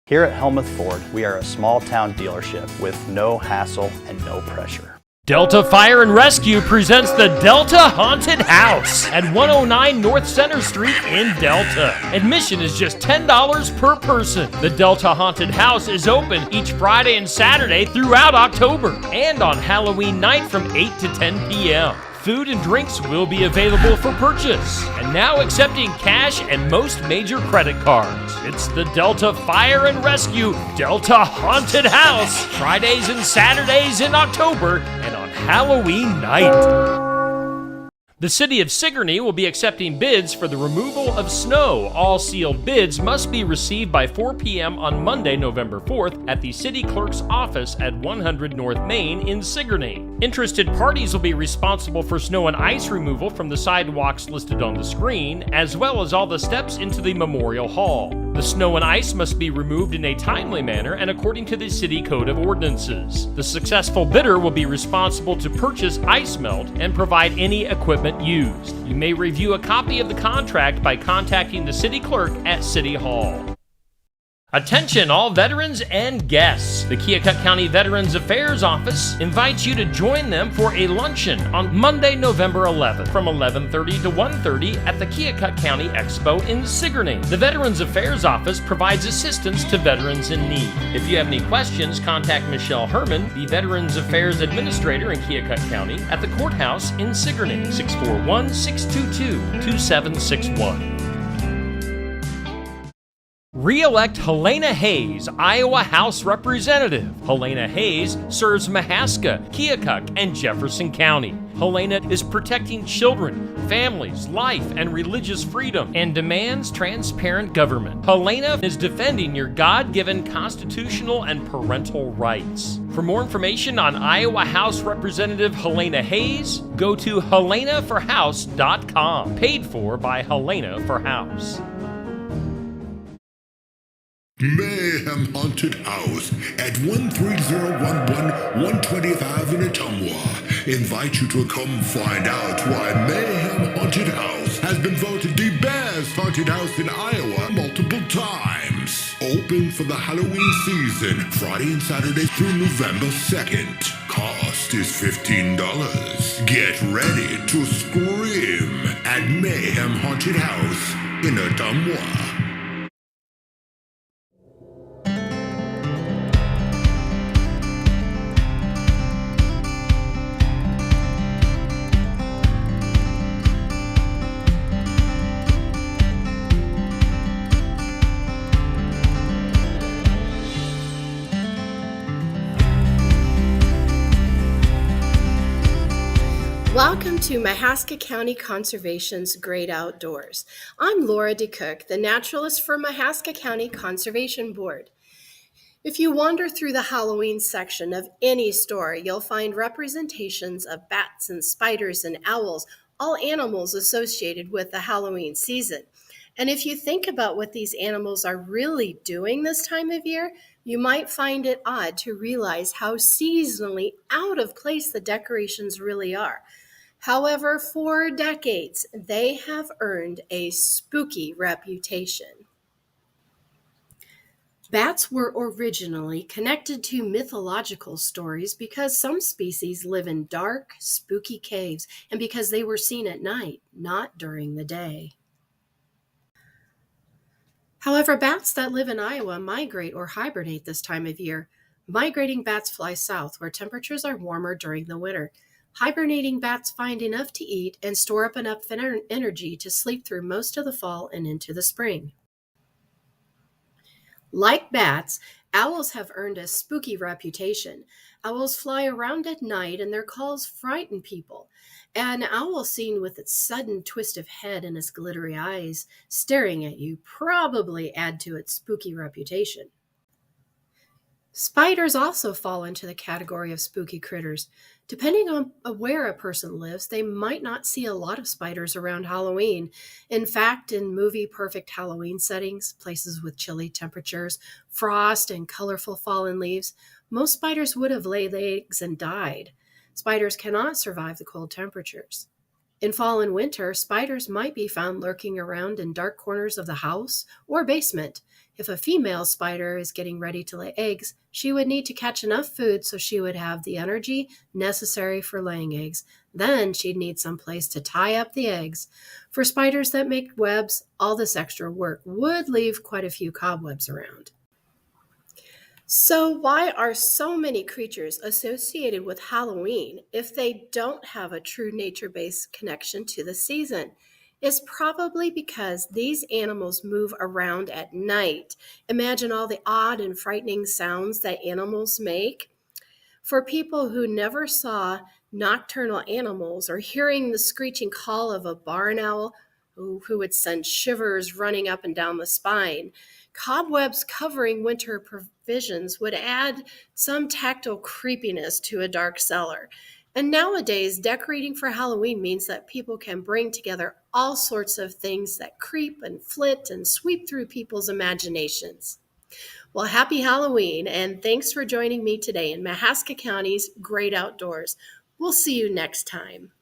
Here at Helmuth Ford, we are a small town dealership with no hassle and no pressure. Delta Fire and Rescue presents the Delta Haunted House at 109 North Center Street in Delta. Admission is just $10 per person. The Delta Haunted House is open each Friday and Saturday throughout October and on Halloween night from 8 to 10 p.m. Food and drinks will be available for purchase and now accepting cash and most major credit cards. It's the Delta Fire and Rescue Delta Haunted House, Fridays and Saturdays in October and on Halloween night. The City of Sigourney will be accepting bids for the removal of snow. All sealed bids must be received by 4 p.m. on Monday, November 4th at the City Clerk's office at 100 North Main in Sigourney. Interested parties will be responsible for snow and ice removal from the sidewalks listed on the screen, as well as all the steps into the Memorial Hall. The snow and ice must be removed in a timely manner and according to the City Code of Ordinances. The successful bidder will be responsible to purchase ice melt and provide any equipment used. You may review a copy of the contract by contacting the City Clerk at City Hall. Attention all veterans and guests. The Keokuk County Veterans Affairs Office invites you to join them for a luncheon on Monday, November 11th from 11:30 to 1:30 at the Keokuk County Expo in Sigourney. The Veterans Affairs Office provides assistance to veterans in need. If you have any questions, contact Michelle Herman, the Veterans Affairs Administrator in Keokuk County, at the courthouse in Sigourney, 641-622-2761. Re-elect Helena Hayes, Iowa House Representative. Helena Hayes serves Mahaska, Keokuk, and Jefferson County. Helena is protecting children, families, life, and religious freedom, and demands transparent government. Helena is defending your God-given constitutional and parental rights. For more information on Iowa House Representative Helena Hayes, go to helenaforhouse.com. Paid for by Helena for House. Mayhem Haunted House at 13011 120th Avenue, Ottumwa invite you to come find out why Mayhem Haunted House has been voted the best haunted house in Iowa multiple times. Open for the Halloween season, Friday and Saturday through November 2nd. Cost is $15. Get ready to scream at Mayhem Haunted House in Ottumwa. Welcome to Mahaska County Conservation's Great Outdoors. I'm Laura DeCook, the naturalist for Mahaska County Conservation Board. If you wander through the Halloween section of any store, you'll find representations of bats and spiders and owls, all animals associated with the Halloween season. And if you think about what these animals are really doing this time of year, you might find it odd to realize how seasonally out of place the decorations really are. However, for decades, they have earned a spooky reputation. Bats were originally connected to mythological stories because some species live in dark, spooky caves and because they were seen at night, not during the day. However, bats that live in Iowa migrate or hibernate this time of year. Migrating bats fly south where temperatures are warmer during the winter. Hibernating bats find enough to eat and store up enough energy to sleep through most of the fall and into the spring. Like bats, owls have earned a spooky reputation. Owls fly around at night and their calls frighten people. An owl seen with its sudden twist of head and its glittery eyes staring at you probably add to its spooky reputation. Spiders also fall into the category of spooky critters. Depending on where a person lives, they might not see a lot of spiders around Halloween. In fact, in movie-perfect Halloween settings, places with chilly temperatures, frost, and colorful fallen leaves, most spiders would have laid eggs and died. Spiders cannot survive the cold temperatures. In fall and winter, spiders might be found lurking around in dark corners of the house or basement. If a female spider is getting ready to lay eggs, she would need to catch enough food so she would have the energy necessary for laying eggs. Then she'd need some place to tie up the eggs. For spiders that make webs, all this extra work would leave quite a few cobwebs around. So, why are so many creatures associated with Halloween if they don't have a true nature based connection to the season? It's probably because these animals move around at night. Imagine all the odd and frightening sounds that animals make. For people who never saw nocturnal animals or hearing the screeching call of a barn owl who would send shivers running up and down the spine, cobwebs covering winter provisions would add some tactile creepiness to a dark cellar. And nowadays, decorating for Halloween means that people can bring together all sorts of things that creep and flit and sweep through people's imaginations. Well, happy Halloween, and thanks for joining me today in Mahaska County's Great Outdoors. We'll see you next time.